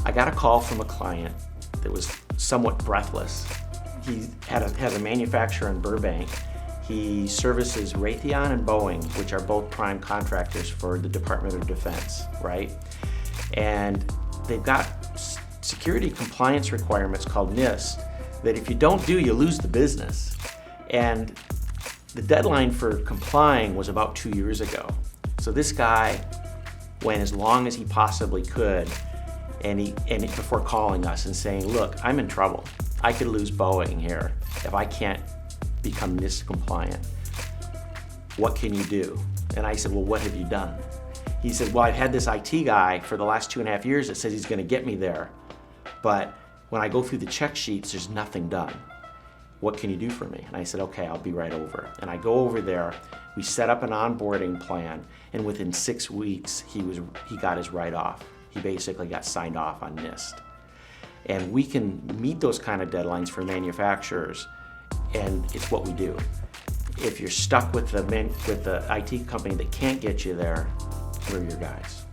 I got a call from a client that was somewhat breathless. He has a manufacturer in Burbank. He services Raytheon and Boeing, which are both prime contractors for the Department of Defense, right? And they've got security compliance requirements called NIST that if you don't do, you lose the business. And the deadline for complying was about 2 years ago. So this guy went as long as he possibly could before calling us and saying, look, I'm in trouble. I could lose Boeing here if I can't become NIST compliant. What can you do? And I said, well, what have you done? He said, well, I've had this IT guy for the last 2.5 years that says he's going to get me there. But when I go through the check sheets, there's nothing done. What can you do for me? And I said, okay, I'll be right over. And I go over there, we set up an onboarding plan, and within 6 weeks, he got his write-off. He basically got signed off on NIST. And we can meet those kind of deadlines for manufacturers, and it's what we do. If you're stuck with the IT company that can't get you there, we're your guys.